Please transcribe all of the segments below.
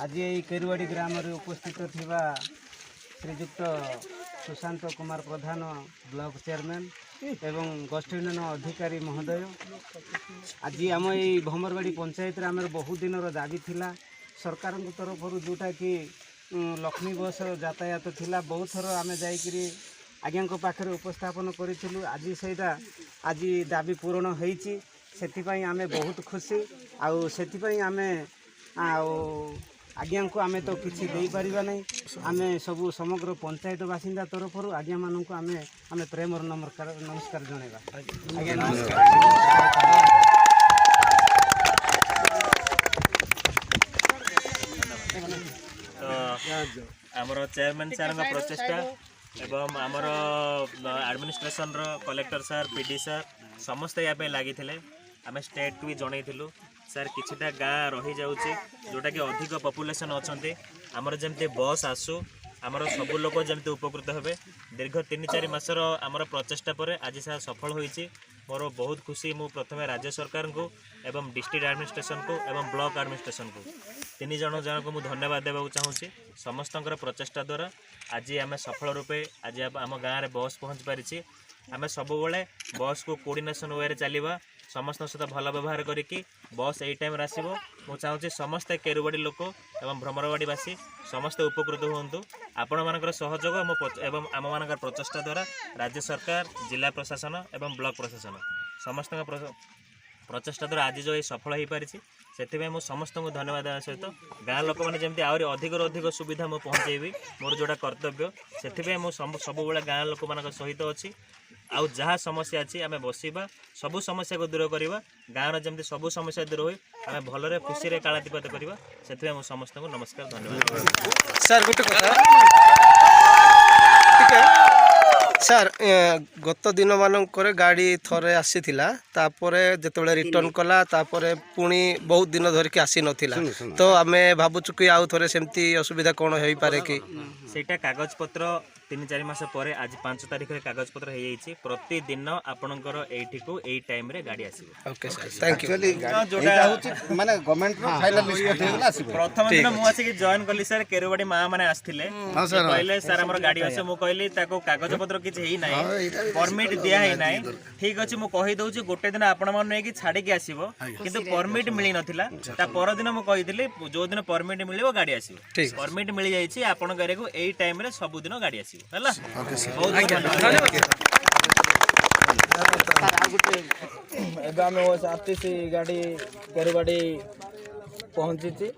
आज यही केरुवाड़ी ग्राम उपस्थित थिबा श्रीजुक्त सुशांत कुमार प्रधान ब्लॉक चेयरमैन एवं गोष्ठीन अधिकारी महोदय आज आम ये भमरवाड़ी पंचायत रे आमर बहुत दिन दाबी थिला सरकार तरफ जोटा कि लक्ष्मी बस यातायात थिला बहुत थर आम जाइकरी आज्ञा पाखे उपस्थापन करूँ आज से आज दाबी पूरण होती से आम बहुत खुशी आउ से आम आज्ञा को आम तो किसी दे पारिबा नहीं आम सब समग्र पंचायत बासिंदा तरफ आज्ञा मानक आम आम प्रेम और नमस्कार जनइबा आज्ञा नमस्कार। तो आमर चेयरमैन सर प्रचेषा एवं आमर administration collector sir PD sir समस्ते या लगी आम स्टेट को भी जनइलु सर किछिटा गाँ रही जाऊँगी जोटा कि अधिक पपुलेशन अच्छा आमर जमती बस आसू आमर सब लोग जमती उपकृत हे दीर्घ 3-4 मासर आमर प्रचेषा पर आज सह सफल होईची मोर बहुत खुशी मु प्रथम राज्य सरकार को एवं डिस्ट्रिक्ट एडमिनिस्ट्रेशन को एवं ब्लॉक एडमिनिस्ट्रेशन को 3 जन को मुझे धन्यवाद देवा चाहूँगी समस्त प्रचेषा द्वारा आज आम सफल रूपे आज आम गाँव में बस पहुँच पारी आम सब बस को कोऑर्डिनेशन वे चलवा समस्त सहित भल व्यवहार करिकी बस यही टाइम आसो मु चाहूँगी समस्ते केरुवाड़ी लोक एवं भ्रमरवाड़ीवासी समस्ते उपकृत हूँ आपण मान सहयोग एवं आम मान प्रचेषा द्वारा राज्य सरकार जिला प्रशासन एवं ब्लॉक प्रशासन समस्त प्रचेषा द्वारा आज जो ये सफल हो पारी से मुझे समस्त को धन्यवाद देवा सहित गाँ लोक मैंने जमी आहरी अधिक सुविधा मुझे पहुँचेबी मोर जोड़ा कर्तव्य से सब गाँ लोक मान सहित अच्छी आउ जहाँ समस्या अच्छी आम बसवा सबू समस्या को दूर करवा गाँव जमी सबू समस्या दूर हो आम भलरे खुशी कालातीपात करवा से समस्त को नमस्कार धन्यवाद। सर गोटे कथा सर गत दिन मानक गाड़ी थरे आसी जो रिटर्न कला पुणी बहुत दिन धरिकी आसी नथिला तो आम भावुचु कि आउ थे सेमती असुविधा कौन हो पारे कि सेटा कागज पत्र 3-4 मास पर आज 5 तारिख रे कागज पत्र हो जाइए प्रतिदिन आपणकर एठी को एई टाइम रे गाड़ी आसीबो। ओके सर थैंक यू जोटा होची माने गवर्नमेंट रो फाइनल लिस्ट हेगला आसीबो प्रथम दिन मु आसी कि जॉइन कली सर केरुवाड़ी मां माने आस्थिले कहले सर हमर गाड़ी आसे मु कहली ताको कागज पत्र किछ हेई नाही परमिट दिया हेई नाही ठीक अछि मु कहि दउची गोटे दिन आपण मन नै कि छाडी के आसीबो किंतु परमिट मिली नथिला ता पर दिन मु कहितली जो दिन परमिट मिलिबो गाड़ी आसीबो परमिट मिली जाईची आपण करे को एई टाइम रे सब दिन गाड़ी आसीबो हला बहुत धन्यवाद। गाड़ी केरुवाड़ी पहुँची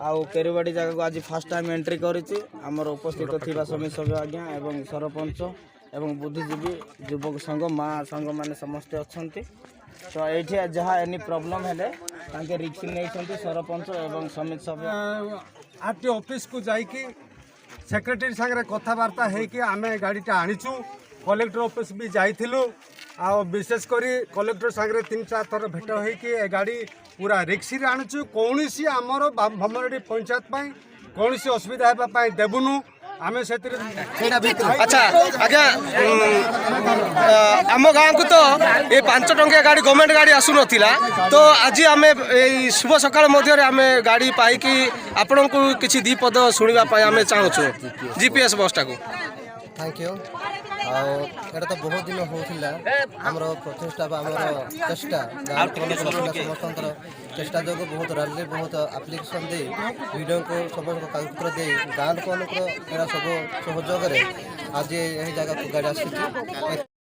आउ केरुवाड़ी जगह को आज फास्ट टाइम एंट्री करिछि हमर उपस्थित थिबा समिति सभ्य आज्ञा एवं सरपंच एवं बुद्धिजीवी युवक संघ माँ संघ माने समस्त अछंती तो ये जहाँ एनी प्रॉब्लम हेले तांके रिक्स नहीं सरपंच एवं समिति सभ्य आरटी ऑफिस को जाइकी सेक्रेटरी सागर कथबार्ता है आम गाड़ीटा आनीचु कलेक्टर ऑफिस भी जाइलु आ विशेषकर कलेक्टर सागर 3-4 थर भेट हो गाड़ी पूरा रिक्सी आणुचु कौन सी आमर भमरवाड़ी पंचायत कौन सी असुविधा होगा देवुनु आम से अच्छा आज्ञा आम गाँव को तो ये 5 टंकिया गाड़ी गवर्नमेंट गाड़ी आसु नथिला तो आज आम शुभ सकाल मध्य आम गाड़ी पाई आपण को किसी 2 पद शुणा आम चाहूँ जीपीएस बसटा को थैंक यू आटा तो बहुत दिन होता आमर प्रचेषा आमर चेष्टा गाँव समस्त चेष्टा जो बहुत रैली बहुत आप्लिकेसन दे वीडियो को सब कागजपत्र दे गाँव लोक सब सहयोग आज यही जगह को गाड़ी आसी।